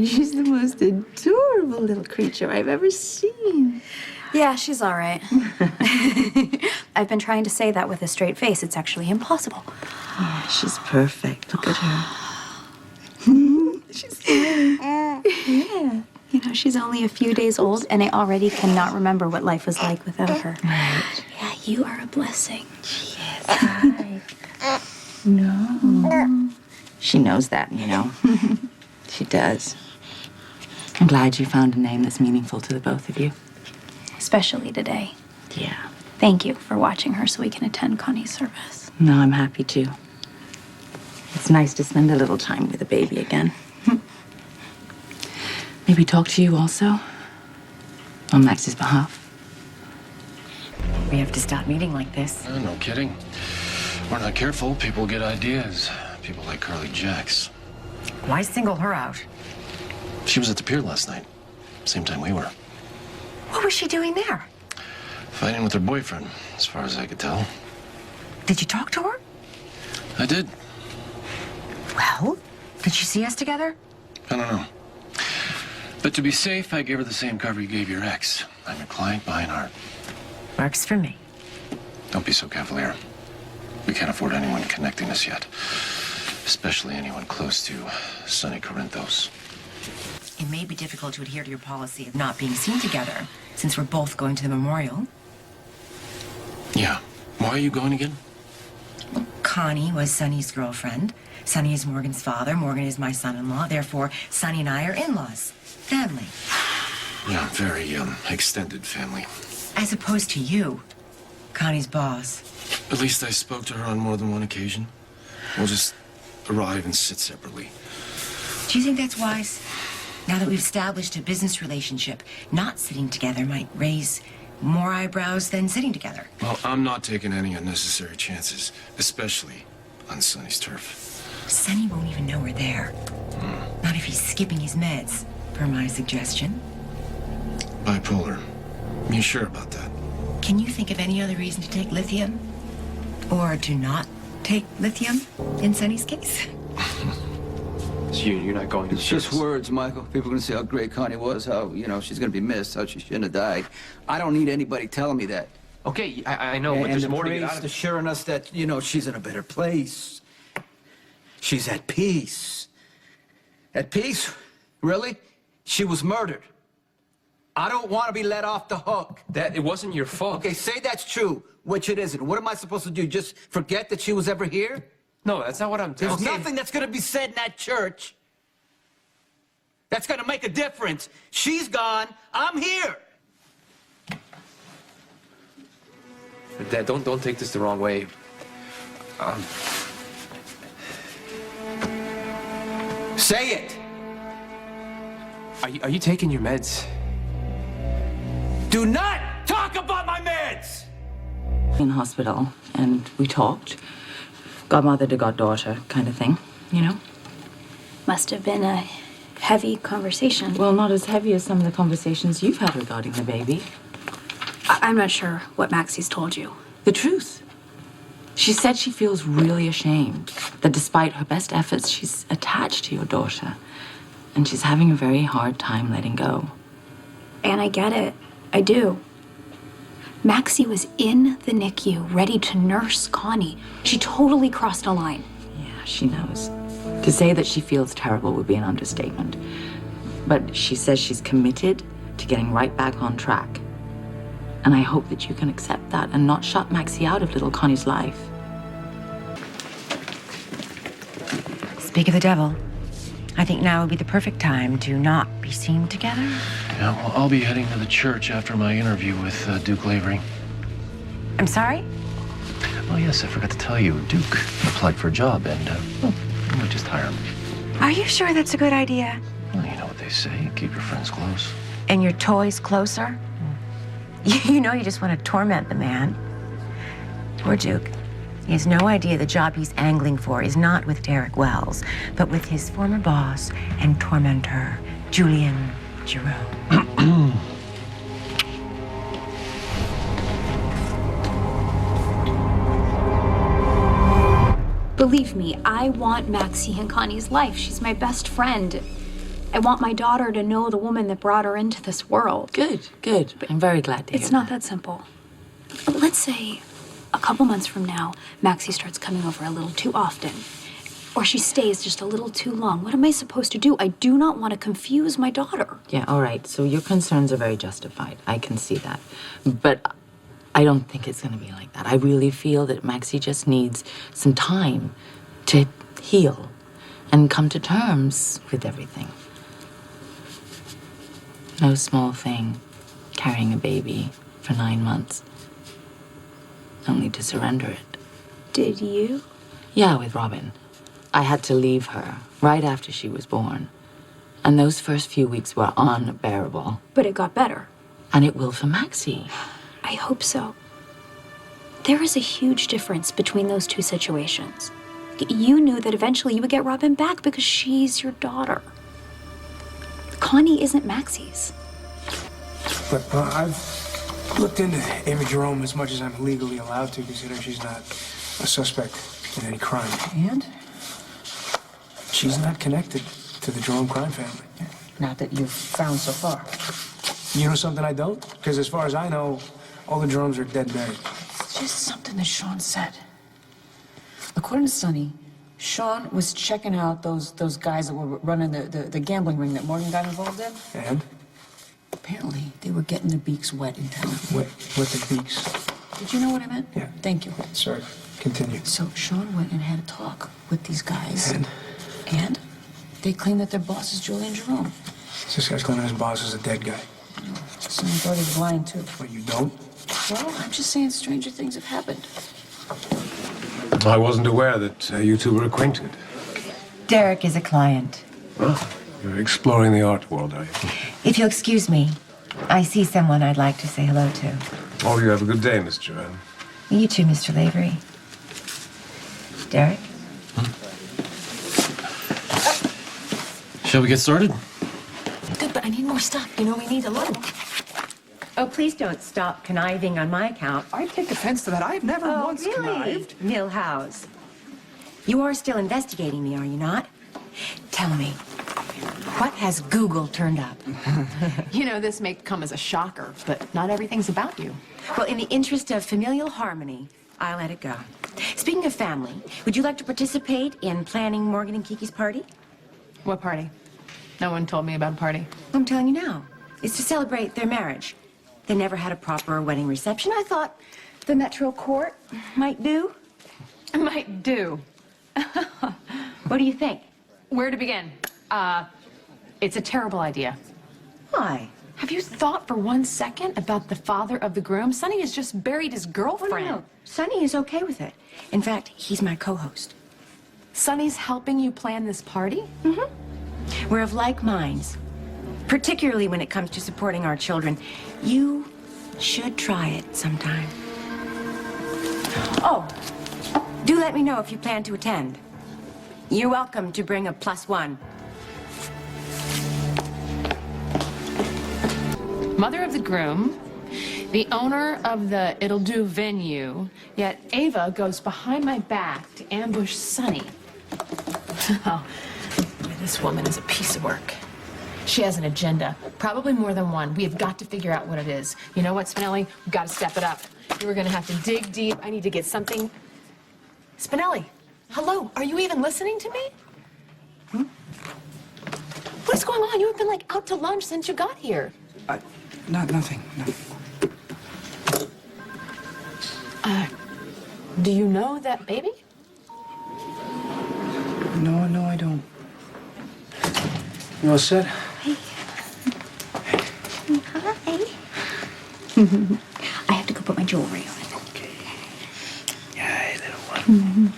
she's the most adorable little creature I've ever seen. Yeah, she's all right. I've been trying to say that with a straight face. It's actually impossible. Yeah, she's perfect. Look at her. She's smiling. Yeah. You know, she's only a few days old, and I already cannot remember what life was like without her. Right. Yeah, you are a blessing. She is. Hi. No. She knows that, you know. She does. I'm glad you found a name that's meaningful to the both of you. Especially today. Yeah. Thank you for watching her so we can attend Connie's service. No, I'm happy to. It's nice to spend a little time with the baby again. Maybe talk to you also? On Max's behalf. We have to stop meeting like this. No kidding. We're not careful, people get ideas. People like Carly Jacks. Why single her out? She was at the pier last night. Same time we were. What was she doing there? Fighting with her boyfriend, as far as I could tell. Did you talk to her? I did. Well, did she see us together? I don't know. But to be safe, I gave her the same cover you gave your ex. I'm your client by heart. Works for me. Don't be so cavalier. We can't afford anyone connecting us yet. Especially anyone close to Sonny Corinthos. It may be difficult to adhere to your policy of not being seen together, since we're both going to the memorial. Yeah. Why are you going again? Connie was Sonny's girlfriend. Sonny is Morgan's father. Morgan is my son-in-law. Therefore, Sonny and I are in-laws. Family. Yeah, very, extended family. As opposed to you, Connie's boss. At least I spoke to her on more than one occasion. We'll just arrive and sit separately. Do you think that's wise? Now that we've established a business relationship, not sitting together might raise more eyebrows than sitting together. Well, I'm not taking any unnecessary chances, especially on Sonny's turf. Sonny won't even know we're there. Not if he's skipping his meds, per my suggestion. Bipolar. You sure about that? Can you think of any other reason to take lithium? Or to not take lithium, in Sonny's case? So you're not going to the It's just service? words, Michael. People are going to say how great Connie was, how, you know, she's going to be missed, how she shouldn't have died. I don't need anybody telling me that. Okay, I know, but And there's the more to get out priest of it. assuring us that, you know, she's in a better place. She's at peace. At peace? Really? She was murdered. I don't want to be let off the hook. That, it wasn't your fault. Okay, say that's true, which it isn't. What am I supposed to do? Just forget that she was ever here? No, that's not what I'm There's telling you. nothing that's going to be said in that church that's going to make a difference. She's gone. I'm here. Dad, don't take this the wrong way. Say it. Are you taking your meds? Do not talk about my meds. In hospital, and we talked. Godmother to goddaughter kind of thing, you know? Must have been a heavy conversation. Well, not as heavy as some of the conversations you've had regarding the baby. I'm not sure what Maxie's told you. The truth. She said she feels really ashamed that despite her best efforts, she's attached to your daughter. And she's having a very hard time letting go. And I get it. I do. Maxie was in the NICU, ready to nurse Connie. She totally crossed a line. Yeah, she knows. To say that she feels terrible would be an understatement. But she says she's committed to getting right back on track. And I hope that you can accept that and not shut Maxie out of little Connie's life. Speak of the devil. I think now would be the perfect time to not be seen together. Yeah, well, I'll be heading to the church after my interview with Duke Lavery. I'm sorry? Oh, yes, I forgot to tell you. Duke applied for a job, and, I might just hire him. Are you sure that's a good idea? Well, you know what they say. Keep your friends close. And your toys closer? You know you just want to torment the man. Poor Duke. He has no idea the job he's angling for is not with Derek Wells, but with his former boss and tormentor, Julian Jerome. Believe me, I want Maxie in Connie's life. She's my best friend. I want my daughter to know the woman that brought her into this world. Good, good. I'm very glad to hear It's not that simple. Let's say a couple months from now, Maxie starts coming over a little too often. Or she stays just a little too long. What am I supposed to do? I do not want to confuse my daughter. Yeah, all right. So your concerns are very justified. I can see that. But I don't think it's going to be like that. I really feel that Maxie just needs some time to heal and come to terms with everything. No small thing, carrying a baby for 9 months. Only to surrender it. Did you? Yeah, with Robin. I had to leave her right after she was born. And those first few weeks were unbearable. But it got better. And it will for Maxie. I hope so. There is a huge difference between those two situations. You knew that eventually you would get Robin back because she's your daughter. Connie isn't Maxie's. But I've looked into Amy Jerome as much as I'm legally allowed to, considering she's not a suspect in any crime. And? She's not connected to the Jerome crime family. Not that you've found so far. You know something I don't? Because as far as I know, all the Jeromes are dead buried. It's just something that Sean said. According to Sonny, Sean was checking out those guys that were running the gambling ring that Morgan got involved in. And? Apparently, they were getting their beaks wet in town. What the beaks? Did you know what I meant? Yeah. Thank you. Sorry, continue. So Sean went and had a talk with these guys. And? They claim that their boss is Julian Jerome. This guy's claiming his boss is a dead guy. Sonny thought he was lying, too. But you don't? Well, I'm just saying stranger things have happened. I wasn't aware that you two were acquainted. Derek is a client. Oh, you're exploring the art world, are you? If you'll excuse me, I see someone I'd like to say hello to. Oh, you have a good day, Miss Joanne. You too, Mr. Lavery. Derek? Shall we get started? Good, but I need more stuff. You know, we need a little. Oh, please don't stop conniving on my account. I take offense to that. I've never once connived. Milhouse. You are still investigating me, are you not? Tell me, what has Google turned up? You know, this may come as a shocker, but not everything's about you. Well, in the interest of familial harmony, I'll let it go. Speaking of family, would you like to participate in planning Morgan and Kiki's party? What party? No one told me about a party. I'm telling you now. It's to celebrate their marriage. They never had a proper wedding reception. I thought the Metro Court might do. Might do. What do you think? Where to begin? It's a terrible idea. Why? Have you thought for 1 second about the father of the groom? Sonny has just buried his girlfriend. No. Sonny is okay with it. In fact, he's my co-host. Sonny's helping you plan this party? Mm-hmm. We're of like minds, particularly when it comes to supporting our children. You should try it sometime. Oh, do let me know if you plan to attend. You're welcome to bring a +1. Mother of the groom, the owner of the It'll Do venue, yet Ava goes behind my back to ambush Sonny. Oh, this woman is a piece of work. She has an agenda, probably more than one. We have got to figure out what it is. You know what, Spinelli? We've got to step it up. You are going to have to dig deep. I need to get something. Spinelli, hello, are you even listening to me? What is going on? You have been, like, out to lunch since you got here. Nothing. Do you know that baby? No, I don't. You all set? Hi. I have to go put my jewelry on. Okay. Yeah, little one.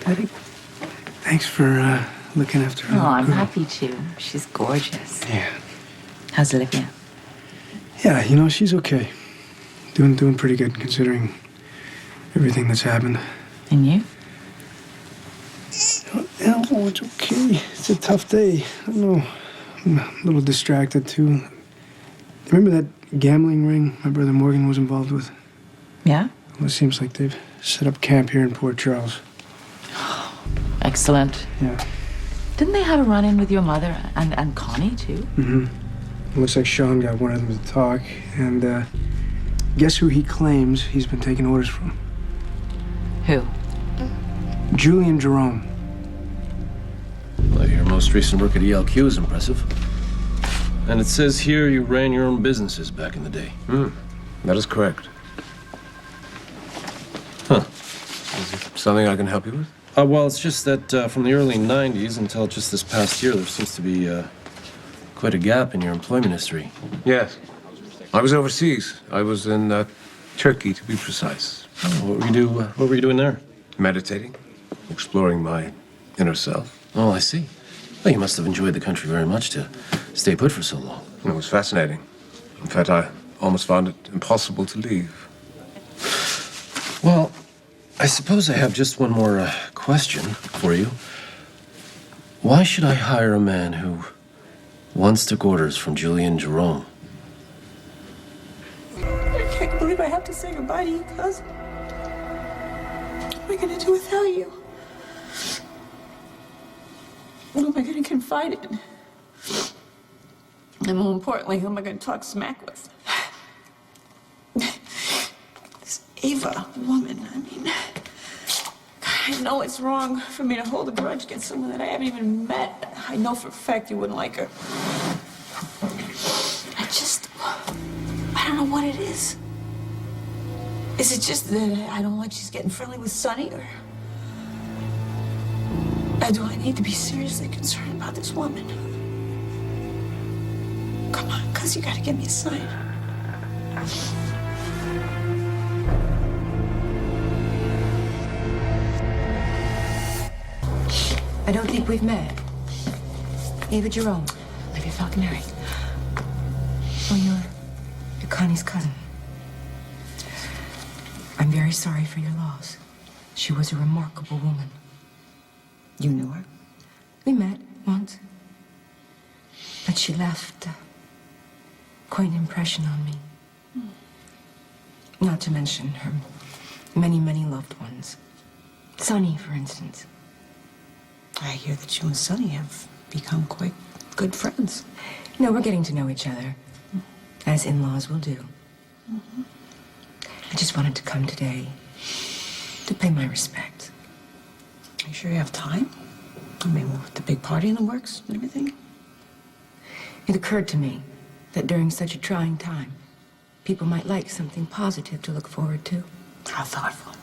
Daddy, thanks for looking after her. Oh, I'm happy to. She's gorgeous. Yeah. How's Olivia? Yeah, you know, she's okay. Doing pretty good considering everything that's happened. And you? Oh, it's okay. It's a tough day. I know. I'm a little distracted, too. Remember that gambling ring my brother Morgan was involved with? Yeah? Well, it seems like they've set up camp here in Port Charles. Excellent. Yeah. Didn't they have a run-in with your mother and Connie, too? Mm-hmm. Looks like Sean got one of them to talk, and guess who he claims he's been taking orders from? Who? Julian Jerome. Well, your most recent work at ELQ is impressive. And it says here you ran your own businesses back in the day. That is correct. Huh. Is it something I can help you with? Well, it's just that from the early 90s until just this past year, there seems to be quite a gap in your employment history. Yes. I was overseas. I was in Turkey, to be precise. What were you doing there? Meditating, exploring my inner self. Oh, I see. Well, you must have enjoyed the country very much to stay put for so long. It was fascinating. In fact, I almost found it impossible to leave. Well, I suppose I have just one more question for you. Why should I hire a man who once took orders from Julian Jerome? I can't believe I have to say goodbye to you, cuz. What am I gonna do without you? Who am I gonna confide in? And more importantly, who am I gonna talk smack with? This Ava woman, I mean, I know it's wrong for me to hold a grudge against someone that I haven't even met. I know for a fact you wouldn't like her. I don't know what it is. Is it just that I don't like she's getting friendly with Sonny, or do I need to be seriously concerned about this woman? Come on, cuz you gotta give me a sign. I don't think we've met. Ava Jerome. Olivia Falconeri. Oh, you're Connie's cousin. I'm very sorry for your loss. She was a remarkable woman. You knew her? We met once. But she left quite an impression on me. Not to mention her many, many loved ones. Sonny, for instance. I hear that you and Sonny have become quite good friends. No, we're getting to know each other, as in-laws will do. I just wanted to come today to pay my respects. Are you sure you have time? I mean, with the big party in the works and everything? It occurred to me that during such a trying time, people might like something positive to look forward to. How thoughtful.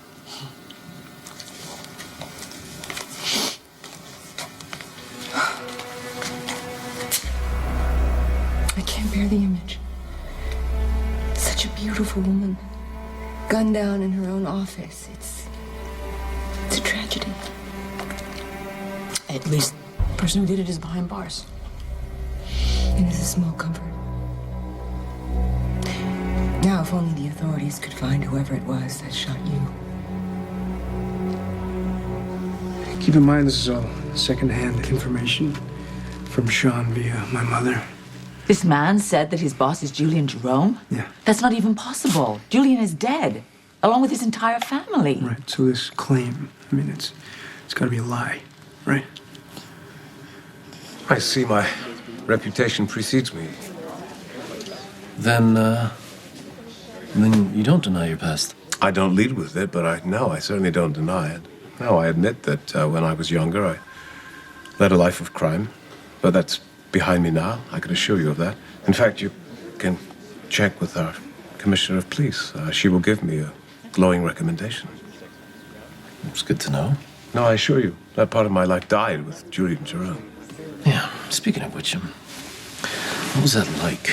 I can't bear the image. Such a beautiful woman, gunned down in her own office. It's a tragedy. At least the person who did it is behind bars. It is a small comfort. Now, if only the authorities could find whoever it was that shot you. Keep in mind, this is all secondhand information from Sean via my mother. This man said that his boss is Julian Jerome? Yeah. That's not even possible. Julian is dead, along with his entire family. Right, so this claim, I mean, it's got to be a lie, right? I see my reputation precedes me. Then you don't deny your past. I don't lead with it, but I certainly don't deny it. No, I admit that when I was younger, I led a life of crime, but that's behind me now. I can assure you of that. In fact, you can check with our commissioner of police. She will give me a glowing recommendation. It's good to know. No, I assure you, that part of my life died with Julian Jerome. Yeah, speaking of which, what was that like?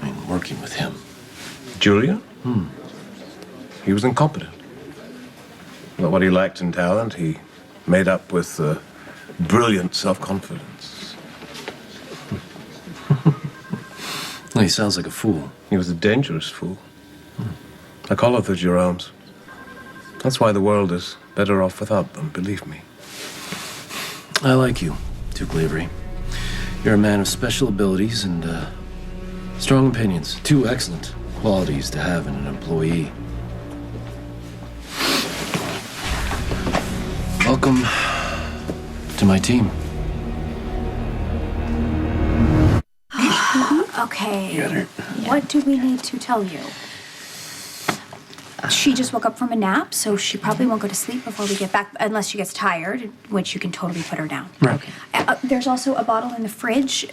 I mean, working with him. Julian? He was incompetent. But what he lacked in talent, he made up with brilliant self-confidence. Well, he sounds like a fool. He was a dangerous fool. Like all of the Jeromes. That's why the world is better off without them, believe me. I like you, Duke Lavery. You're a man of special abilities and strong opinions. Two excellent qualities to have in an employee. Welcome to my team. Okay. Got her. What do we need to tell you? She just woke up from a nap, so she probably won't go to sleep before we get back, unless she gets tired, which you can totally put her down. Right. Okay. There's also a bottle in the fridge.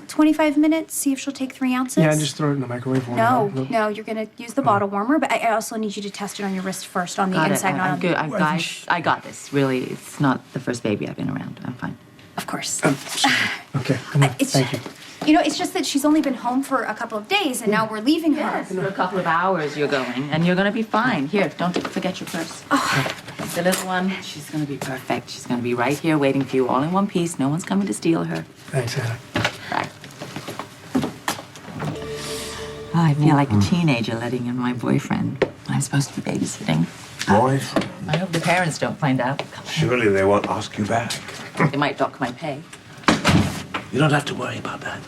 25 minutes, see if she'll take 3 ounces. Yeah, just throw it in the microwave. No, you're gonna use the bottle warmer, but I also need you to test it on your wrist first, on the Got it. inside, not I'm on good. the... Guys, I got this. Really, it's not the first baby I've been around. I'm fine. Of course. Okay, come on. It's, Thank you. You know, it's just that she's only been home for a couple of days, and now we're leaving her. Yes, for a couple of hours you're going, and you're gonna be fine. Here, don't forget your purse. The little one, she's gonna be perfect. She's gonna be right here waiting for you all in one piece. No one's coming to steal her. Thanks, Anna. Bye. Oh, I feel like a teenager letting in my boyfriend. I'm supposed to be babysitting. Boyfriend? I hope the parents don't find out. Surely they won't ask you back. They might dock my pay. You don't have to worry about that.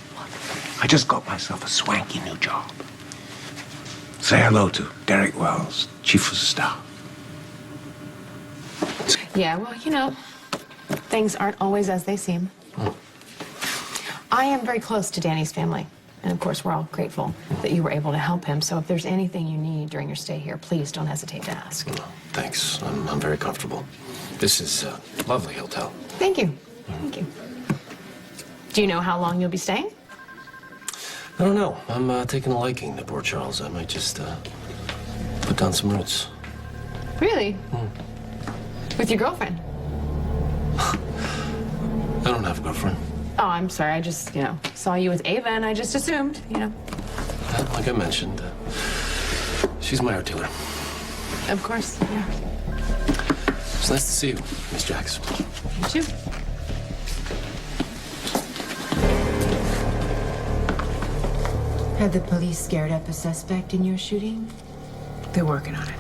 I just got myself a swanky new job. Say hello to Derek Wells, Chief of Staff. Yeah, well, you know, things aren't always as they seem. I am very close to Danny's family. And of course, we're all grateful that you were able to help him. So if there's anything you need during your stay here, please don't hesitate to ask. Thanks. I'm very comfortable. This is a lovely hotel. Thank you. Thank you. Do you know how long you'll be staying? I don't know. I'm taking a liking to Port Charles. I might just put down some roots. Really? With your girlfriend? I don't have a girlfriend. Oh, I'm sorry. I just, saw you with Ava and I just assumed, Like I mentioned, she's my art dealer. Of course, yeah. It's nice to see you, Miss Jax. You too. Have the police scared up a suspect in your shooting? They're working on it.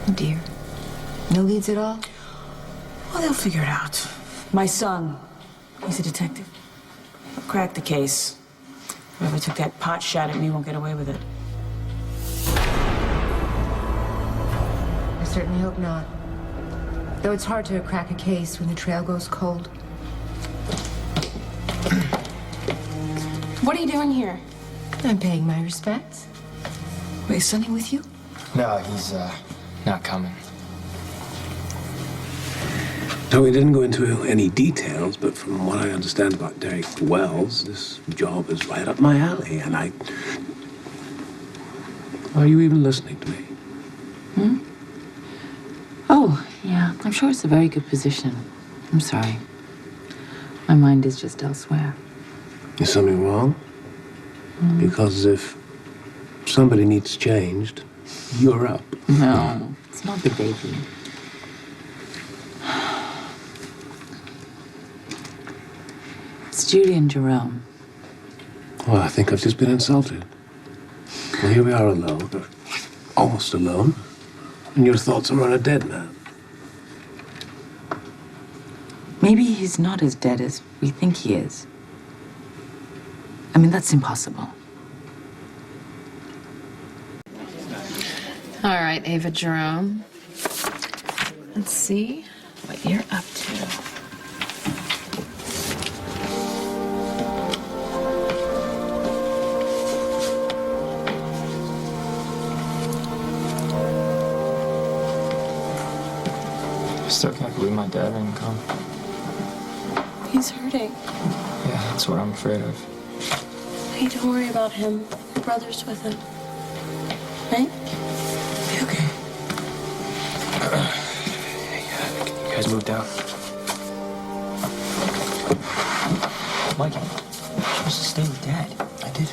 Oh dear. No leads at all? Well, they'll figure it out. My son, he's a detective. He'll crack the case. Whoever took that pot shot at me won't get away with it. I certainly hope not. Though it's hard to crack a case when the trail goes cold. What are you doing here? I'm paying my respects. Wait, is Sonny with you? No, he's not coming. So we didn't go into any details, but from what I understand about Derek Wells, this job is right up my alley, and Are you even listening to me? Oh, yeah. I'm sure it's a very good position. I'm sorry. My mind is just elsewhere. Is something wrong? Because if somebody needs changed, you're up. No, it's not the baby. It's Judy and Jerome. Well, I think I've just been insulted. Well, here we are alone, or almost alone, and your thoughts are on a dead man. Maybe he's not as dead as we think he is. I mean, that's impossible. All right, Ava Jerome. Let's see what you're up to. I still can't believe my dad didn't come. He's hurting. Yeah, that's what I'm afraid of. Hey, don't worry about him. Your brother's with him. Right? Okay. Hey, you guys moved out. Mikey, you're supposed to stay with Dad. I did.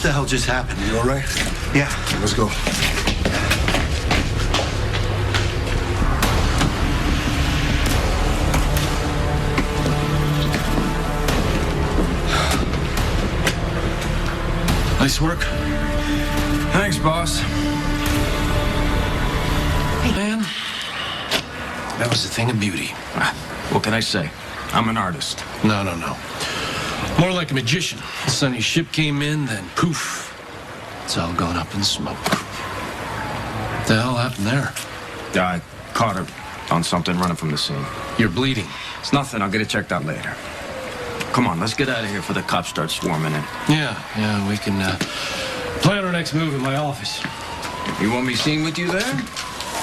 the hell just happened? You all right? Yeah. Let's go. Nice work. Thanks, boss. Hey, man. That was a thing of beauty. What can I say? I'm an artist. No. More like a magician. Sonny's ship came in, then poof. It's all gone up in smoke. What the hell happened there? I caught her on something running from the scene. You're bleeding. It's nothing. I'll get it checked out later. Come on, let's get out of here before the cops start swarming in. Yeah, we can plan our next move in my office. You want me seen with you there?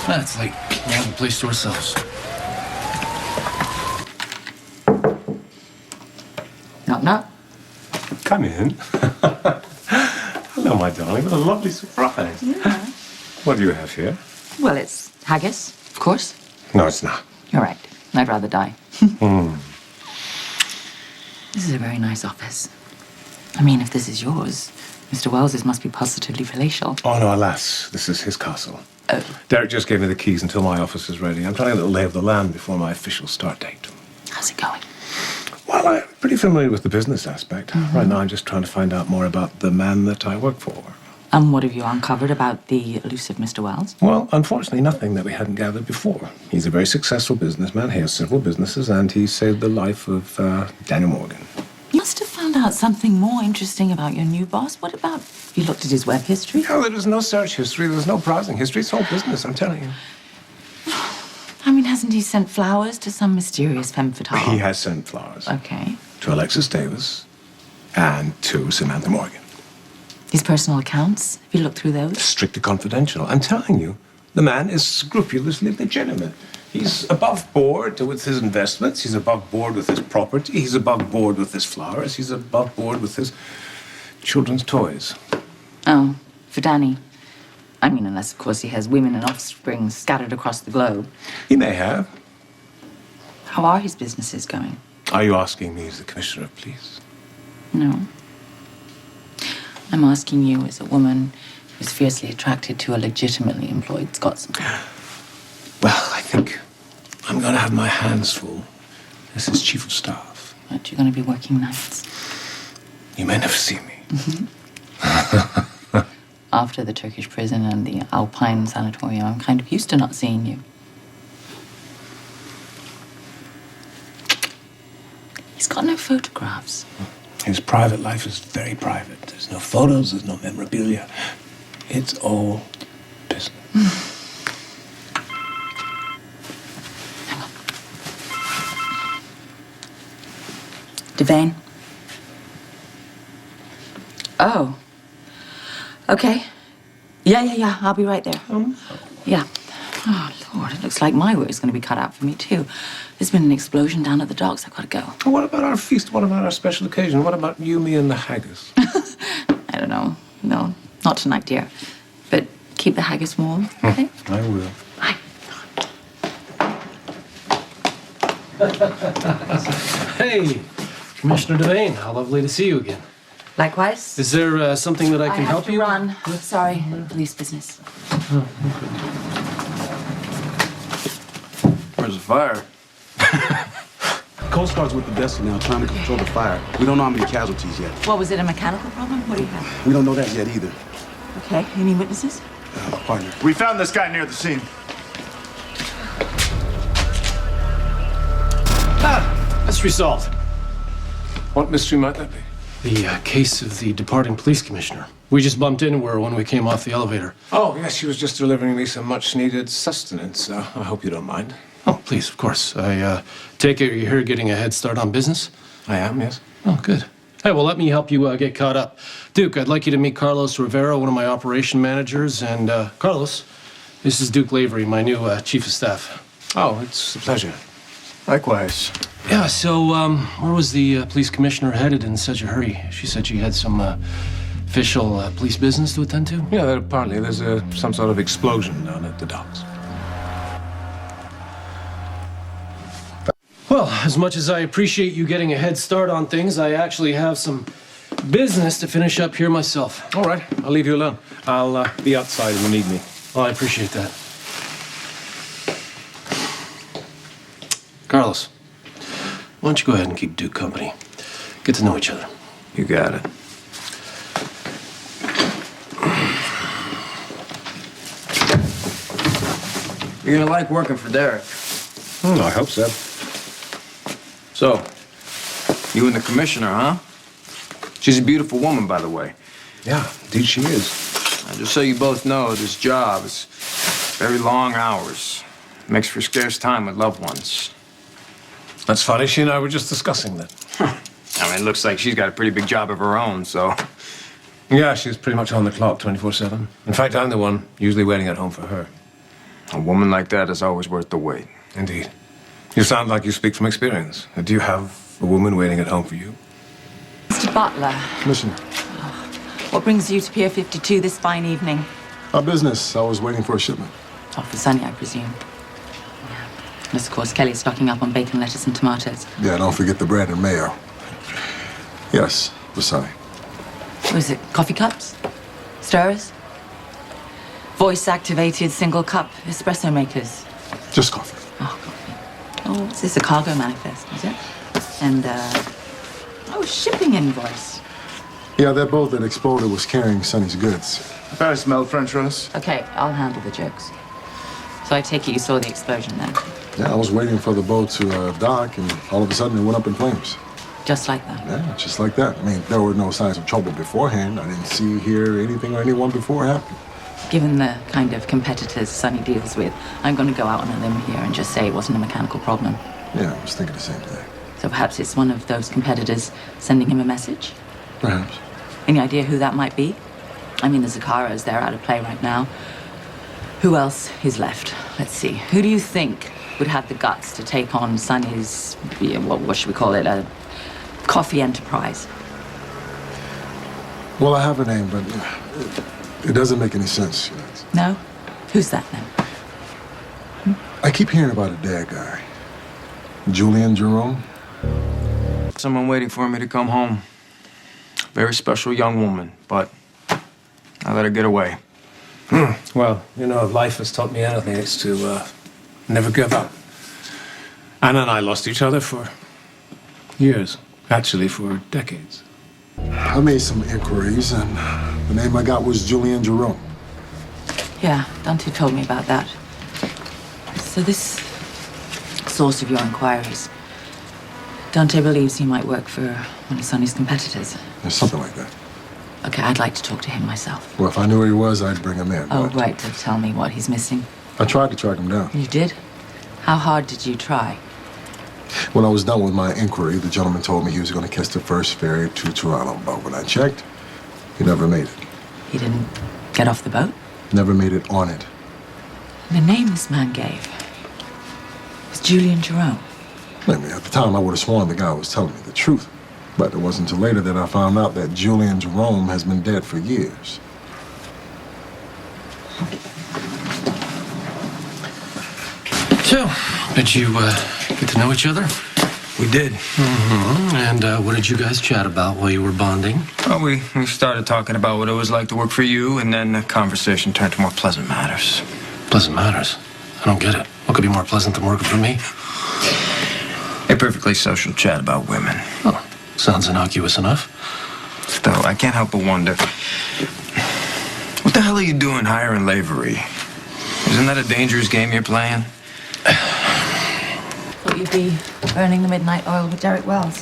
That's late. We have a place to ourselves. Knock. Come in. Hello, my darling. What a lovely surprise. Yeah. What do you have here? Well, it's haggis, of course. No, it's not. You're right. I'd rather die. This is a very nice office. I mean, if this is yours, Mr. Wells's must be positively palatial. Oh, no, alas. This is his castle. Oh. Derek just gave me the keys until my office is ready. I'm trying to get a lay of the land before my official start date. How's it going? Well, I'm pretty familiar with the business aspect. Right now, I'm just trying to find out more about the man that I work for. And what have you uncovered about the elusive Mr. Wells? Well, unfortunately, nothing that we hadn't gathered before. He's a very successful businessman. He has several businesses, and he saved the life of Daniel Morgan. You must have found out something more interesting about your new boss. What about, you looked at his web history? No, there is no search history. There's no browsing history. It's all business, I'm telling you. I mean, hasn't he sent flowers to some mysterious femme fatale? He has sent flowers. Okay. To Alexis Davis and to Samantha Morgan. His personal accounts, have you looked through those? Strictly confidential. I'm telling you, the man is scrupulously legitimate. He's above board with his investments. He's above board with his property. He's above board with his flowers. He's above board with his children's toys. Oh, for Danny. I mean, unless, of course, he has women and offspring scattered across the globe. He may have. How are his businesses going? Are you asking me as the commissioner of police? No. I'm asking you as a woman who's fiercely attracted to a legitimately employed Scotsman. Well, I think I'm going to have my hands full as his chief of staff. But you're going to be working nights. You may never see me. After the Turkish prison and the Alpine sanatorium, I'm kind of used to not seeing you. He's got no photographs. His private life is very private. There's no photos, there's no memorabilia. It's all business. Devane? Oh. Okay. Yeah. I'll be right there. Yeah. Oh, Lord, it looks like my work's going to be cut out for me, too. There's been an explosion down at the docks. I've got to go. What about our feast? What about our special occasion? What about you, me, and the haggis? I don't know. No, not tonight, dear. But keep the haggis warm, okay? I will. Bye. Hey, Commissioner Devane, how lovely to see you again. Likewise. Is there something that I can help you? I have to run. Sorry, police business. Where's the fire? Coast Guard's with the vessel now, trying to control the fire. We don't know how many casualties yet. What, was it a mechanical problem? What do you have? We don't know that yet either. Okay, any witnesses? Partner. We found this guy near the scene. Mystery solved. What mystery might that be? The case of the departing police commissioner. We just bumped into her when we came off the elevator. Oh, yes, she was just delivering me some much-needed sustenance. I hope you don't mind. Oh, please, of course. I take it you're here getting a head start on business? I am, yes. Oh, good. Hey, well, let me help you get caught up. Duke, I'd like you to meet Carlos Rivera, one of my operation managers, and Carlos, this is Duke Lavery, my new chief of staff. Oh, it's a pleasure. Likewise. Yeah, so where was the police commissioner headed in such a hurry? She said she had some official police business to attend to? Yeah, apparently there's some sort of explosion down at the docks. Well, as much as I appreciate you getting a head start on things, I actually have some business to finish up here myself. All right, I'll leave you alone. I'll be outside if you need me. Well, I appreciate that. Carlos, why don't you go ahead and keep Duke company? Get to know each other. You got it. You're gonna like working for Derek. I hope so. So, you and the commissioner, huh? She's a beautiful woman, by the way. Yeah, indeed she is. Now, just so you both know, this job is very long hours. Makes for scarce time with loved ones. That's funny. She and I were just discussing that. I mean, it looks like she's got a pretty big job of her own, so... Yeah, she's pretty much on the clock 24/7. In fact, I'm the one usually waiting at home for her. A woman like that is always worth the wait. Indeed. You sound like you speak from experience. Do you have a woman waiting at home for you? Mr. Butler, Commissioner. what brings you to Pier 52 this fine evening? Our business. I was waiting for a shipment. Oh, for Sonny, I presume. Yeah. And of course, Kelly's stocking up on bacon, lettuce, and tomatoes. Yeah, don't forget the bread and mayo. Yes, for Sonny. What is it? Coffee cups? Stirrers? Voice-activated single-cup espresso makers? Just coffee. Oh, coffee. Oh, is this a cargo manifest, is it? And, oh, shipping invoice. Yeah, that boat that exploded was carrying Sonny's goods. I thought I smelled French roast. Okay, I'll handle the jokes. So I take it you saw the explosion then? Yeah, I was waiting for the boat to dock, and all of a sudden it went up in flames. Just like that? Yeah, just like that. I mean, there were no signs of trouble beforehand. I didn't see, hear anything or anyone before it happened. Given the kind of competitors Sonny deals with, I'm going to go out on a limb here and just say it wasn't a mechanical problem. Yeah, I was thinking the same thing. So perhaps it's one of those competitors sending him a message? Perhaps. Any idea who that might be? I mean, the Zaccaros, they're out of play right now. Who else is left? Let's see. Who do you think would have the guts to take on Sonny's, what should we call it, a coffee enterprise? Well, I have a name, but it doesn't make any sense. No? Who's that then? I keep hearing about a dead guy. Julian Jerome? Someone waiting for me to come home. Very special young woman, but I let her get away. Well, you know, if life has taught me anything, it's to never give up. Anna and I lost each other for years. Actually, for decades. I made some inquiries, and the name I got was Julian Jerome. Yeah, Dante told me about that. So this source of your inquiries, Dante believes he might work for one of Sonny's competitors. Yeah, something like that. Okay, I'd like to talk to him myself. Well, if I knew where he was, I'd bring him in. Oh, but right, to tell me what he's missing. I tried to track him down. You did? How hard did you try? When I was done with my inquiry, the gentleman told me he was going to catch the first ferry to Toronto. But when I checked, he never made it. He didn't get off the boat? Never made it on it. The name this man gave was Julian Jerome. I mean, at the time, I would have sworn the guy was telling me the truth. But it wasn't until later that I found out that Julian Jerome has been dead for years. So, did you get to know each other? We did. Mm-hmm. And what did you guys chat about while you were bonding? Well, we started talking about what it was like to work for you, and then the conversation turned to more pleasant matters. Pleasant matters? I don't get it. What could be more pleasant than working for me? A perfectly social chat about women. Oh, sounds innocuous enough. Still, I can't help but wonder, what the hell are you doing hiring Lavery? Isn't that a dangerous game you're playing? Thought you'd be burning the midnight oil with Derek Wells.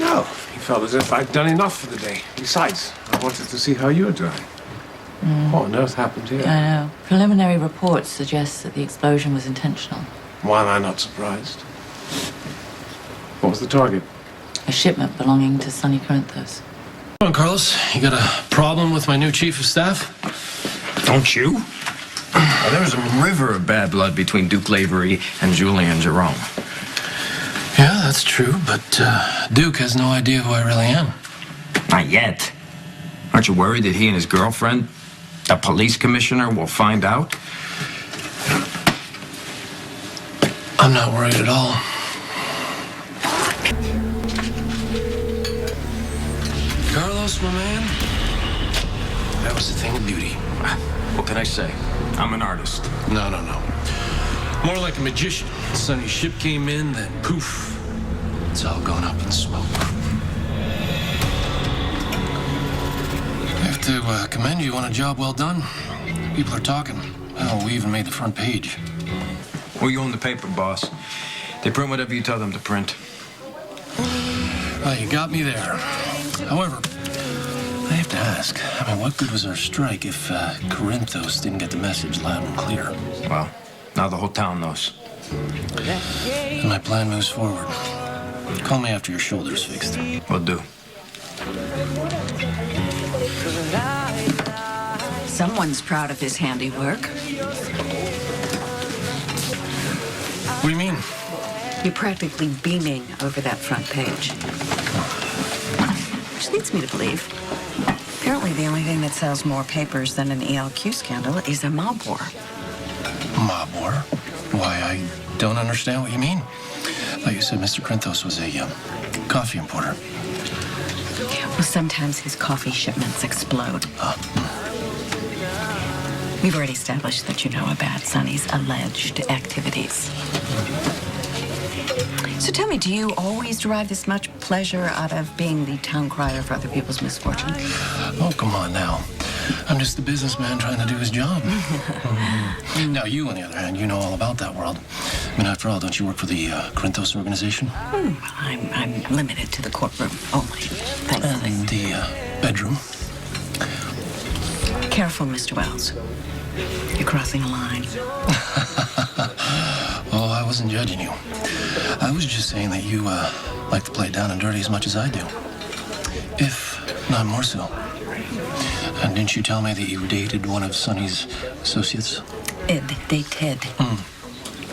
No, he felt as if I'd done enough for the day. Besides, I wanted to see how you were doing. What on earth happened here? I know. Preliminary reports suggest that the explosion was intentional. Why am I not surprised? What was the target? A shipment belonging to Sonny Corinthos. Come on, Carlos. You got a problem with my new chief of staff? Don't you? There's a river of bad blood between Duke Lavery and Julian Jerome. Yeah, that's true, but Duke has no idea who I really am. Not yet. Aren't you worried that he and his girlfriend, a police commissioner, will find out? I'm not worried at all. Carlos, my man. That was a thing of beauty. What can I say? I'm an artist. No. More like a magician. Sonny's ship came in, then poof. It's all gone up in smoke. I have to commend you on a job well done. People are talking. Hell, we even made the front page. Well, you own the paper, boss. They print whatever you tell them to print. Well, you got me there. However, I have to ask, what good was our strike if Corinthos didn't get the message loud and clear? Well, now the whole town knows. And my plan moves forward. Call me after your shoulder's fixed. Will do. Someone's proud of his handiwork. What do you mean? You're practically beaming over that front page. Which leads me to believe, apparently the only thing that sells more papers than an ELQ scandal is a mob war. Mob war? Why, I don't understand what you mean. Like you said, Mr. Corinthos was a coffee importer. Well, sometimes his coffee shipments explode. We've already established that you know about Sonny's alleged activities. So tell me, do you always derive this much pleasure out of being the town crier for other people's misfortune? Oh, come on now. I'm just a businessman trying to do his job. Now, you, on the other hand, you know all about that world. After all, don't you work for the Corinthos organization? Well, I'm limited to the courtroom only. Thankfully. And the bedroom? Careful, Mr. Wells. You're crossing a line. Oh, I wasn't judging you. I was just saying that you like to play it down and dirty as much as I do. If not more so. And didn't you tell me that you dated one of Sonny's associates? Dated.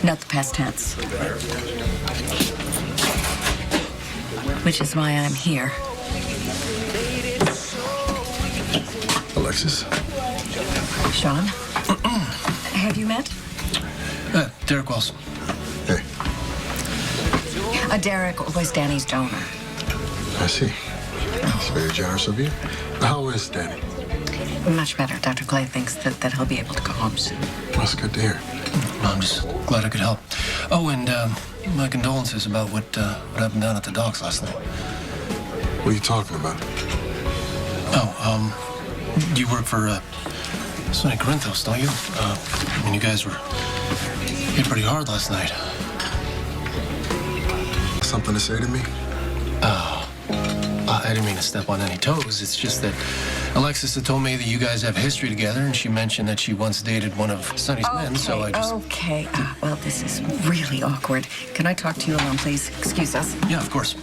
Not the past tense. Which is why I'm here. Alexis. Sean? Have you met? Derek Wells. Hey. Derek was Danny's donor. I see. That's very generous of you. How is Danny? Much better. Dr. Clay thinks that he'll be able to go home soon. That's good to hear. I'm just glad I could help. Oh, and my condolences about what happened down at the docks last night. What are you talking about? Oh, you work for Sonny Corinthos, don't you? You guys were hit pretty hard last night. Something to say to me? I didn't mean to step on any toes. It's just that Alexis had told me that you guys have history together, and she mentioned that she once dated one of Sonny's men, so I just... Okay. Well, this is really awkward. Can I talk to you alone, please? Excuse us. Yeah, of course.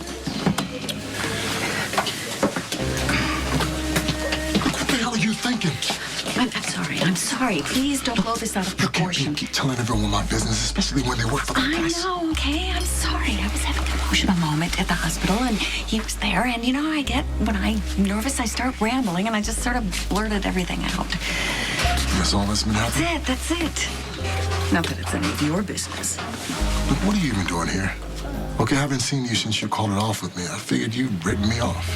What the hell are you thinking? I'm sorry. I'm sorry. Please don't blow this out of proportion. You keep telling everyone my business, especially when they work for the press. I know, okay? I'm sorry. I was having an emotional moment at the hospital, and he was there, and when I'm nervous, I start rambling, and I just sort of blurted everything out. That's all that's been happening? That's it. Not that it's any of your business. Look, what are you even doing here? Okay, I haven't seen you since you called it off with me. I figured you'd written me off.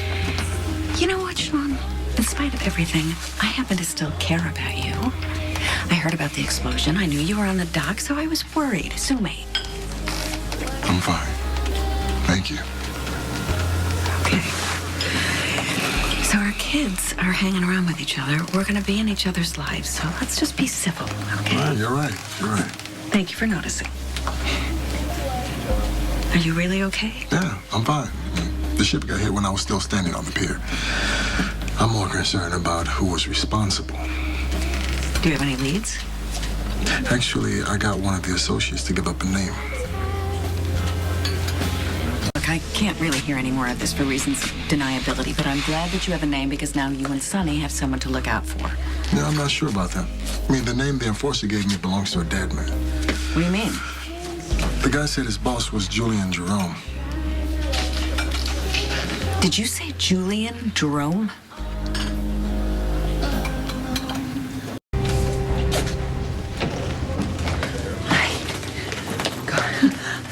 You know what, Sean? In spite of everything, I happen to still care about you. I heard about the explosion. I knew you were on the dock, so I was worried. Sue me. I'm fine. Thank you. Okay. So our kids are hanging around with each other. We're going to be in each other's lives, so let's just be civil, okay? Well, you're right. You're right. Thank you for noticing. Are you really okay? Yeah, I'm fine. The ship got hit when I was still standing on the pier. I'm more concerned about who was responsible. Do you have any leads? Actually, I got one of the associates to give up a name. Look, I can't really hear any more of this for reasons of deniability, but I'm glad that you have a name because now you and Sonny have someone to look out for. Yeah, I'm not sure about that. The name the enforcer gave me belongs to a dead man. What do you mean? The guy said his boss was Julian Jerome. Did you say Julian Jerome?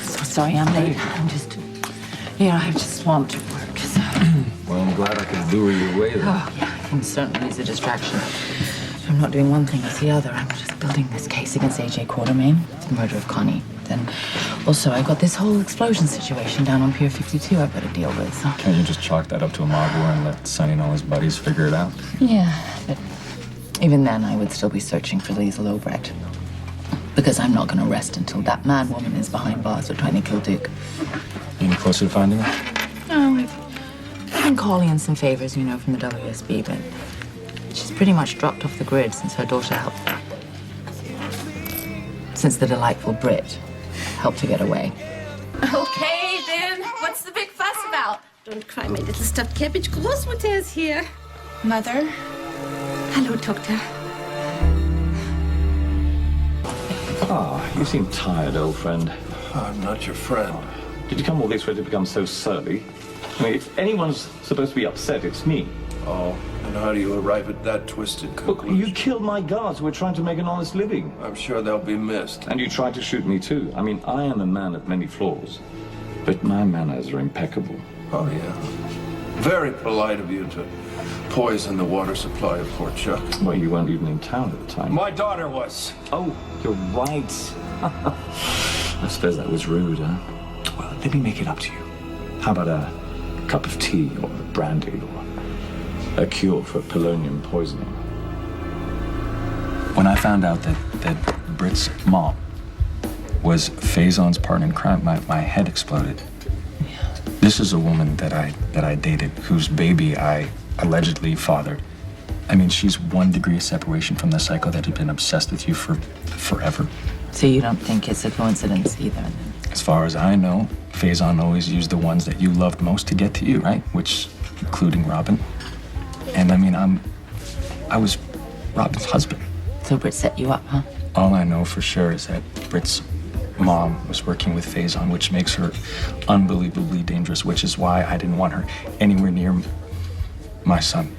So sorry I'm late. I'm just, I'm just swamped at work. So. Well, glad I could lure you away then. Oh, yeah, I can certainly use a distraction. I'm not doing one thing with the other. I'm just building this case against A.J. Quartermain, the murder of Connie. Then also I got this whole explosion situation down on Pier 52 I've got to deal with. So. Can't you just chalk that up to a mob war and let Sonny and all his buddies figure it out? Yeah, but even then I would still be searching for Liesl Obrecht. Because I'm not going to rest until that mad woman is behind bars or trying to kill Duke. Any closer to finding her? No, I've been calling in some favors, you know, from the WSB, but she's pretty much dropped off the grid since her daughter helped. Since the delightful Brit helped her get away. Okay, then. What's the big fuss about? Don't cry, my little stuffed cabbage. Großmutter is here. Mother? Hello, Doctor. Ah, you seem tired, old friend. I'm not your friend. Did you come all this way to become so surly? I mean, if anyone's supposed to be upset, it's me. Oh, and how do you arrive at that twisted conclusion? Look, you killed my guards who were trying to make an honest living. I'm sure they'll be missed. And you tried to shoot me too. I mean, I am a man of many flaws, but my manners are impeccable. Oh, yeah. Very polite of you to poison the water supply of Port Chuck. Well, you weren't even in town at the time. My daughter was. Oh, you're right. I suppose that was rude, huh? Well, let me make it up to you. How about a cup of tea or brandy or a cure for polonium poisoning? When I found out that Brit's mom was Faison's partner in crime, my head exploded. This is a woman that I dated, whose baby I allegedly fathered. I mean, she's 1 degree of separation from the psycho that had been obsessed with you for forever. So you don't think it's a coincidence either? As far as I know, Faison always used the ones that you loved most to get to you, right? Which, including Robin. And I mean, I was Robin's husband. So Brit set you up, huh? All I know for sure is that Brit's mom was working with Faison, which makes her unbelievably dangerous, which is why I didn't want her anywhere near my son.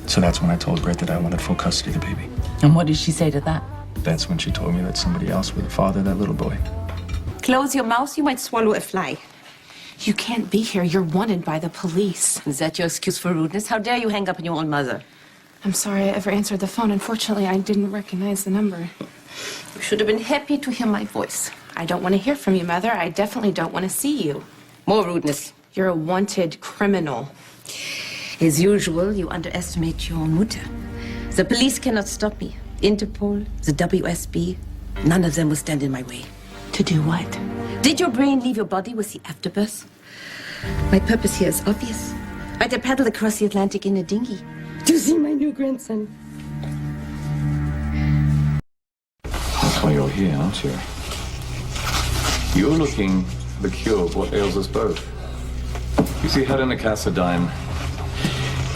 So that's when I told Brit that I wanted full custody of the baby. And what did she say to that? That's when she told me that somebody else would father that little boy. Close your mouth, you might swallow a fly. You can't be here. You're wanted by the police. Is that your excuse for rudeness? How dare you hang up on your own mother? I'm sorry I ever answered the phone. Unfortunately, I didn't recognize the number. You should have been happy to hear my voice. I don't want to hear from you, Mother. I definitely don't want to see you. More rudeness. You're a wanted criminal. As usual, you underestimate your own mutter. The police cannot stop me. Interpol, the WSB, none of them will stand in my way. To do what? Did your brain leave your body with the afterbirth? My purpose here is obvious. I to paddle across the Atlantic in a dinghy to see my new grandson. That's why you're here, aren't you? You're looking for the cure of what ails us both. You see, Helena Cassadine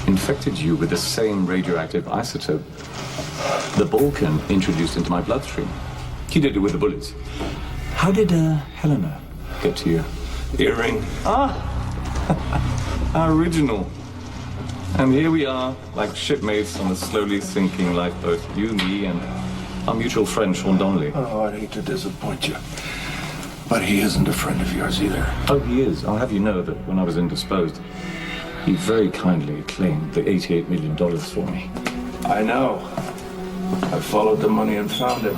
infected you with the same radioactive isotope the Balkan introduced into my bloodstream. He did it with the bullets. How did Helena get to you? Earring. Ah! Our original. And here we are, like shipmates on a slowly sinking lifeboat. You, me, and our mutual friend, Sean Donnelly. Oh, I'd hate to disappoint you. But he isn't a friend of yours either. Oh, he is. I'll have you know that when I was indisposed, he very kindly claimed the $88 million for me. I know. I followed the money and found him.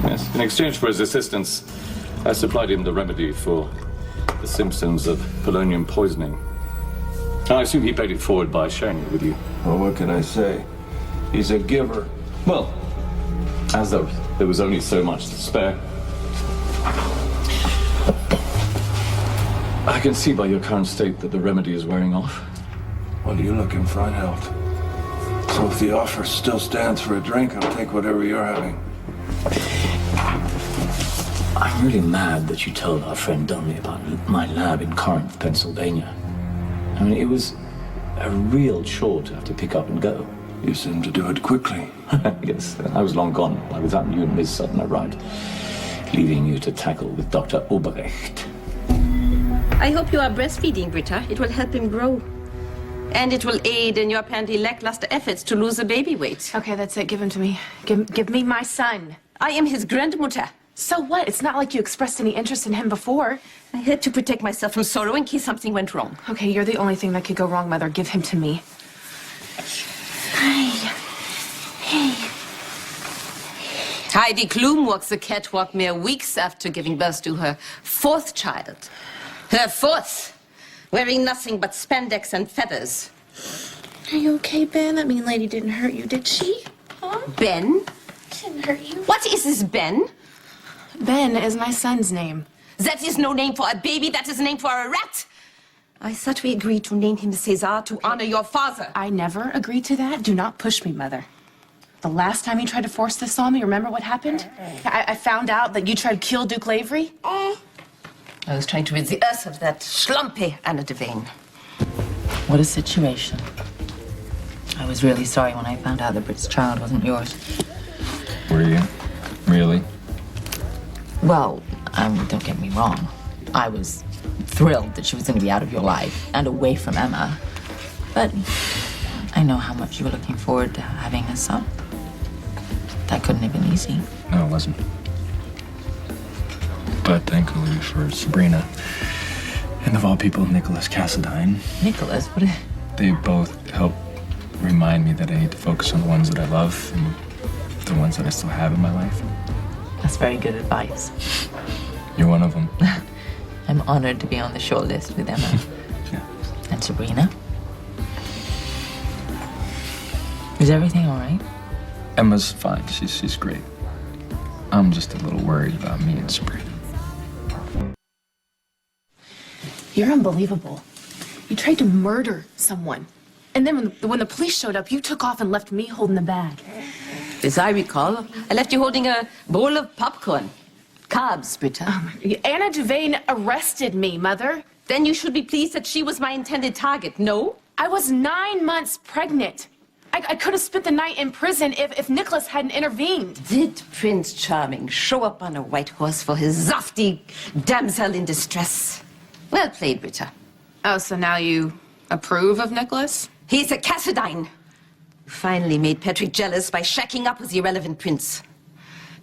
Yes. In exchange for his assistance, I supplied him the remedy for the symptoms of polonium poisoning. I assume he paid it forward by sharing it with you. Well, what can I say? He's a giver. Well, as though there was only so much to spare. I can see by your current state that the remedy is wearing off. Well, you look in front health. So if the offer still stands for a drink, I'll take whatever you're having. I'm really mad that you told our friend Donnelly about my lab in Corinth, Pennsylvania. I mean, it was a real chore to have to pick up and go. You seem to do it quickly. Yes, I was long gone. By the time you and Miss Sutton arrived, leaving you to tackle with Dr. Obrecht. I hope you are breastfeeding, Britta. It will help him grow. And it will aid in your apparently lackluster efforts to lose the baby weight. Okay, that's it. Give him to me. Give me my son. I am his grandmother. So what? It's not like you expressed any interest in him before. I had to protect myself from sorrow in case something went wrong. Okay, you're the only thing that could go wrong, Mother. Give him to me. Hi. Hey. Heidi Klum walks the catwalk mere weeks after giving birth to her 4th child. Her 4th, wearing nothing but spandex and feathers. Are you okay, Ben? That mean lady didn't hurt you, did she? Huh? Ben? Didn't hurt you. What is this, Ben? Ben is my son's name. That is no name for a baby, that is a name for a rat. I thought we agreed to name him César to honor your father. I never agreed to that. Do not push me, Mother. The last time you tried to force this on me, remember what happened? I found out that you tried to kill Duke Lavery. I was trying to rid the earth of that schlumpy Anna Devane. What a situation. I was really sorry when I found out that Brit's child wasn't yours. Were you? Really? Well, don't get me wrong. I was thrilled that she was going to be out of your life and away from Emma. But I know how much you were looking forward to having a son. That couldn't have been easy. No, it wasn't. But thankfully for Sabrina, and of all people, Nicholas Cassadine. Nicholas? What? They both help remind me that I need to focus on the ones that I love and the ones that I still have in my life. That's very good advice. You're one of them. I'm honored to be on the short list with Emma. Yeah. And Sabrina. Is everything all right? Emma's fine. She's great. I'm just a little worried about me and Sabrina. You're unbelievable. You tried to murder someone. And then when the police showed up, you took off and left me holding the bag. As I recall, I left you holding a bowl of popcorn. Carbs, Britta. Anna Devane arrested me, Mother. Then you should be pleased that she was my intended target, no? I was 9 months pregnant. I could have spent the night in prison if Nicholas hadn't intervened. Did Prince Charming show up on a white horse for his zafty damsel in distress? Well played, Britta. Oh, so now you approve of Nicholas? He's a Cassadine. You finally made Patrick jealous by shacking up with the irrelevant prince.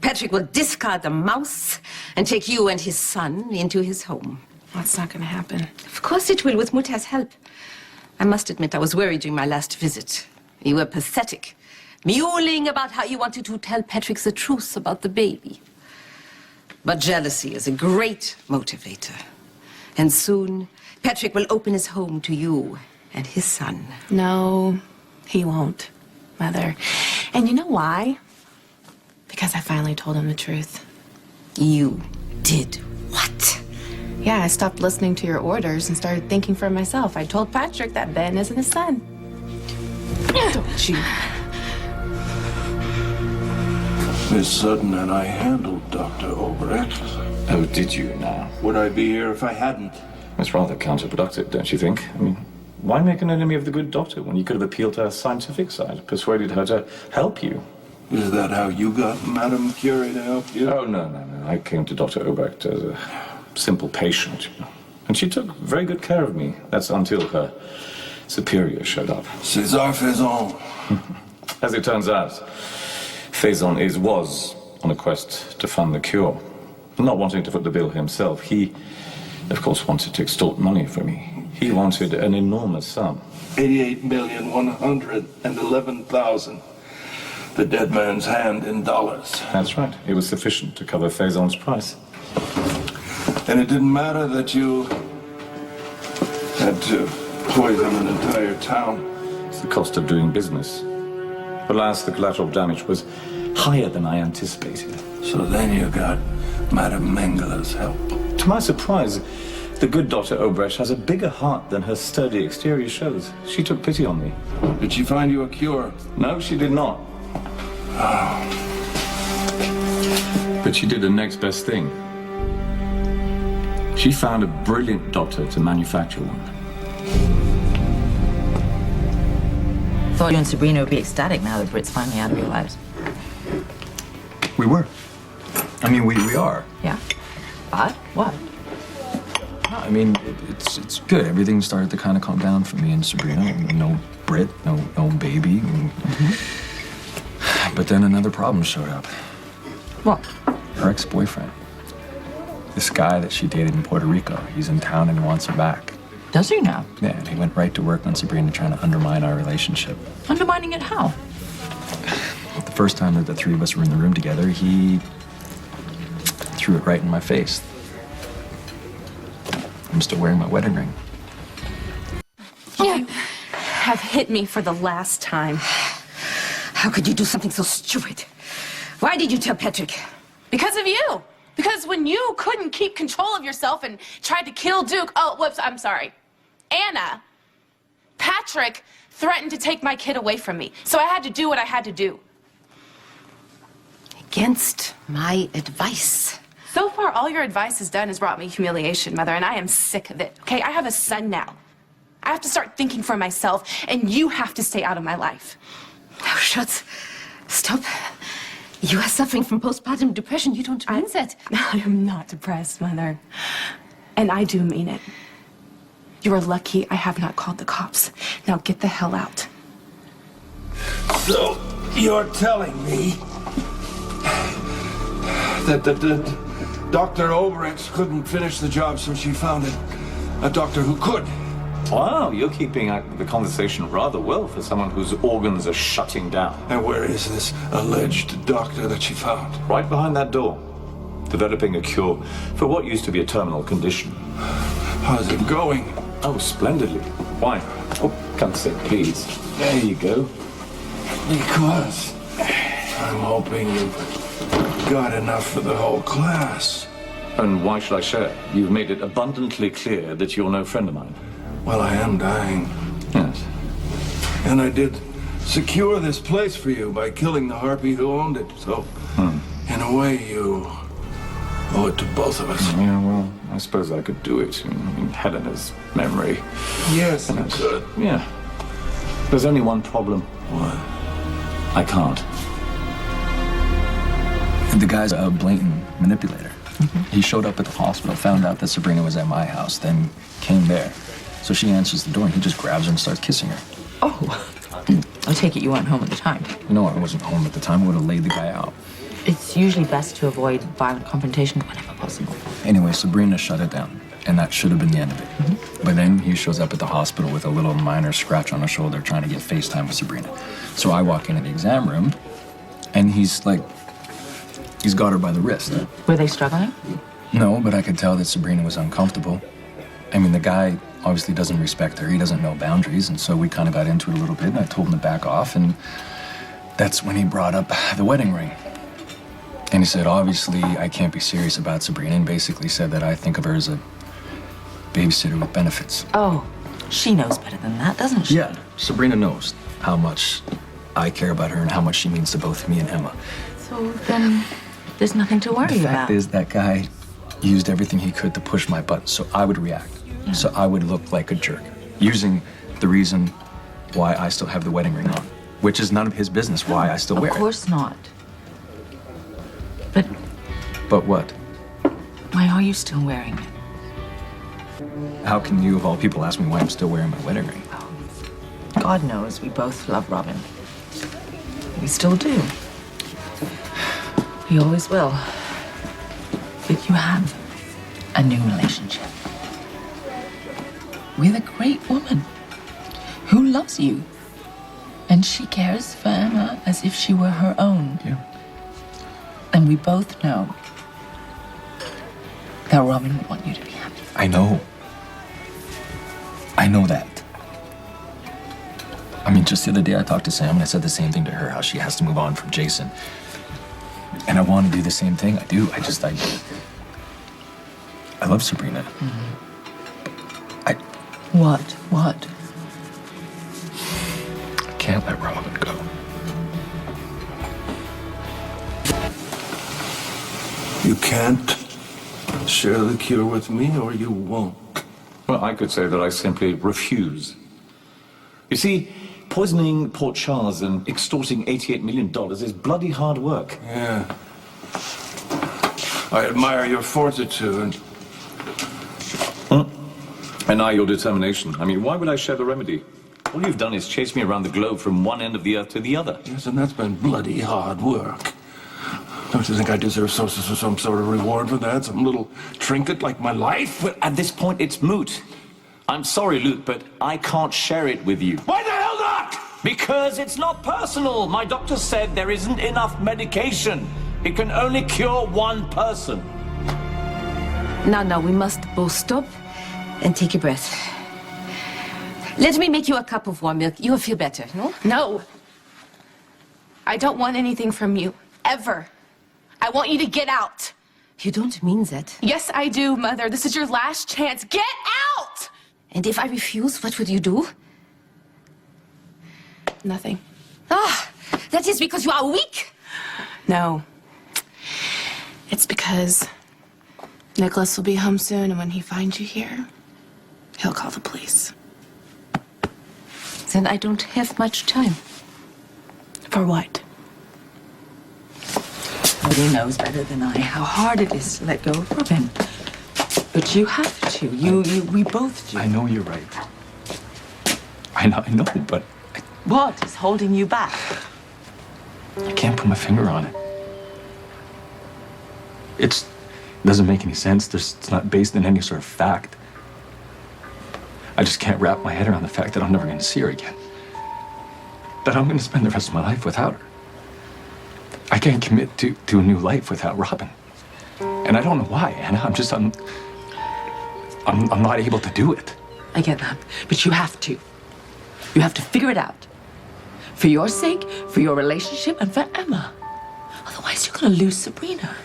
Patrick will discard the mouse and take you and his son into his home. That's not going to happen. Of course it will, with Muta's help. I must admit, I was worried during my last visit. You were pathetic, mewling about how you wanted to tell Patrick the truth about the baby. But jealousy is a great motivator. And soon, Patrick will open his home to you and his son. No, he won't, Mother. And you know why? Because I finally told him the truth. You did what? Yeah, I stopped listening to your orders and started thinking for myself. I told Patrick that Ben isn't his son. Don't you? Miss Sutton and I handled Dr. Obrecht. Oh, did you now? Would I be here if I hadn't? It's rather counterproductive, don't you think? I mean, why make an enemy of the good doctor when you could have appealed to her scientific side, persuaded her to help you? Is that how you got Madame Curie to help you? Oh, no. I came to Dr. Obrecht as a simple patient, you know. And she took very good care of me. That's until her superior showed up. César Faison. As it turns out, Faison was on a quest to fund the cure. Not wanting to foot the bill himself, he, of course, wanted to extort money from me. He wanted an enormous sum. 88,111,000. The dead man's hand in dollars. That's right. It was sufficient to cover Faison's price. And it didn't matter that you had to poison an entire town. It's the cost of doing business. Alas, the collateral damage was higher than I anticipated. So then you got Madame Mengele's help. To my surprise, the good Dr. Obrecht has a bigger heart than her sturdy exterior shows. She took pity on me. Did she find you a cure? No, she did not. Oh. But she did the next best thing. She found a brilliant doctor to manufacture one. Thought you and Sabrina would be ecstatic now that Brit's finally out of your lives. We were. I mean, we are. Yeah? But what? I mean, it's good. Everything started to kind of calm down for me and Sabrina. No Brit, no baby. But then another problem showed up. What? her ex-boyfriend. This guy that she dated in Puerto Rico. He's in town and he wants her back. Does he now? Yeah, and he went right to work on Sabrina trying to undermine our relationship. Undermining it how? The first time that the three of us were in the room together, he threw it right in my face. I'm still wearing my wedding ring. You have hit me for the last time. How could you do something so stupid? Why did you tell Patrick? Because of you. Because when you couldn't keep control of yourself and tried to kill Duke, oh, whoops, I'm sorry. Anna, Patrick threatened to take my kid away from me. So I had to do what I had to do. Against my advice. So far, all your advice has done is brought me humiliation, Mother, and I am sick of it, okay? I have a son now. I have to start thinking for myself, and you have to stay out of my life. Oh, Schatz, stop. You are suffering from postpartum depression. You don't mean that. I am not depressed, Mother. And I do mean it. You are lucky I have not called the cops. Now get the hell out. So, you're telling me that Dr. Obrecht couldn't finish the job, so she found a doctor who could. Wow, you're keeping the conversation rather well for someone whose organs are shutting down. And where is this alleged doctor that she found? Right behind that door. Developing a cure for what used to be a terminal condition. How's it going? Oh, splendidly. Why? Oh, come sit, please. There you go. Because I'm hoping you've got enough for the whole class. And why should I share? You've made it abundantly clear that you're no friend of mine. Well, I am dying. Yes. And I did secure this place for you by killing the harpy who owned it. So, in a way, you owe it to both of us. Yeah, well, I suppose I could do it. I mean, Helena's memory. Yes, you could. Yeah. There's only one problem. What? I can't. The guy's a blatant manipulator. He showed up at the hospital, found out that Sabrina was at my house, then came there. So she answers the door and he just grabs her and starts kissing her. Oh, I take it you weren't home at the time. No, I wasn't home at the time. I would have laid the guy out. It's usually best to avoid violent confrontation whenever possible. Anyway, Sabrina shut it down, and that should have been the end of it. But then he shows up at the hospital with a little minor scratch on his shoulder trying to get FaceTime with Sabrina. So I walk into the exam room, and he's got her by the wrist. Were they struggling? No, but I could tell that Sabrina was uncomfortable. I mean, the guy obviously doesn't respect her. He doesn't know boundaries, and so we kind of got into it a little bit, and I told him to back off, and that's when he brought up the wedding ring. And he said, obviously, I can't be serious about Sabrina, and basically said that I think of her as a babysitter with benefits. Oh, she knows better than that, doesn't she? Yeah, Sabrina knows how much I care about her and how much she means to both me and Emma. So then there's nothing to worry about. The fact is, that guy used everything he could to push my buttons so I would react. Yeah. So I would look like a jerk, using the reason why I still have the wedding ring on, which is none of his business why I still wear it. Of course not. But what? Why are you still wearing it? How can you, of all people, ask me why I'm still wearing my wedding ring? God knows we both love Robin. We still do. We always will. But you have a new relationship with a great woman who loves you. And she cares for Emma as if she were her own. Yeah. And we both know that Robin would want you to be happy. I know. I know that. I mean, just the other day I talked to Sam and I said the same thing to her, how she has to move on from Jason. And I want to do the same thing. I do. I love Sabrina. What? I can't let Robin go. You can't share the cure with me, or you won't. Well, I could say that I simply refuse. You see, poisoning Port Charles and extorting $88 million is bloody hard work. Yeah. I admire your fortitude. And now your determination. I mean, why would I share the remedy? All you've done is chase me around the globe from one end of the earth to the other. Yes, and that's been bloody hard work. Don't you think I deserve some sort of reward for that? Some little trinket like my life? But at this point, it's moot. I'm sorry, Luke, but I can't share it with you. Why the hell not? Because it's not personal. My doctor said there isn't enough medication. It can only cure one person. Now, we must both stop and take a breath. Let me make you a cup of warm milk. You'll feel better, no? No. I don't want anything from you. Ever. I want you to get out. You don't mean that. Yes, I do, Mother. This is your last chance. Get out! And if I refuse, what would you do? Nothing. Ah, that is because you are weak? No. It's because Nicholas will be home soon, and when he finds you here, he'll call the police. Then I don't have much time. For what? Nobody knows better than I how hard it is to let go of Robin. But you have to. We both do. I know you're right. I know, but What is holding you back? I can't put my finger on it. It doesn't make any sense. It's not based in any sort of fact. I just can't wrap my head around the fact that I'm never going to see her again. That I'm going to spend the rest of my life without her. I can't commit to a new life without Robin. And I don't know why, Anna. I'm not able to do it. I get that. But you have to. You have to figure it out. For your sake, for your relationship, and for Emma. Otherwise, you're going to lose Sabrina.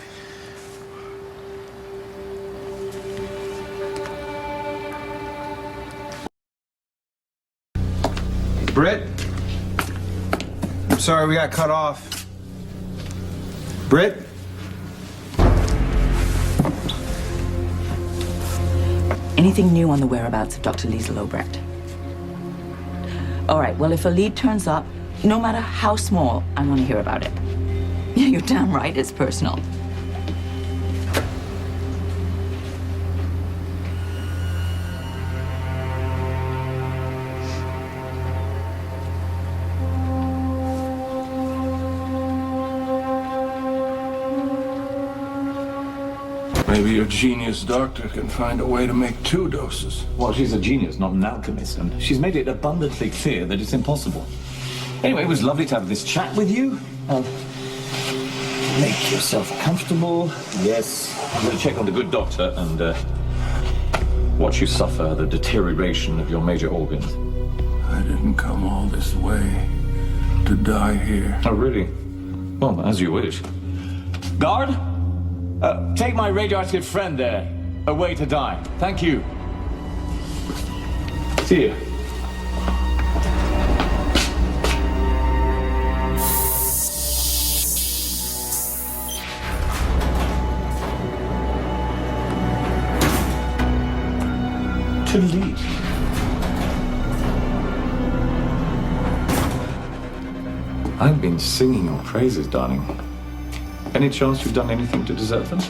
Britt? I'm sorry we got cut off. Britt? Anything new on the whereabouts of Dr. Liesel Obrecht? All right, well, if a lead turns up, no matter how small, I want to hear about it. Yeah, you're damn right, it's personal. Maybe your genius doctor can find a way to make 2 doses. Well, she's a genius, not an alchemist, and she's made it abundantly clear that it's impossible. Anyway, it was lovely to have this chat with you. Make yourself comfortable. Yes, I'm going to check on the good doctor and watch you suffer the deterioration of your major organs. I didn't come all this way to die here. Oh, really? Well, as you wish. Guard? Take my radioactive friend there away to die. Thank you. See you. To leave. I've been singing your praises, darling. Any chance you've done anything to deserve them?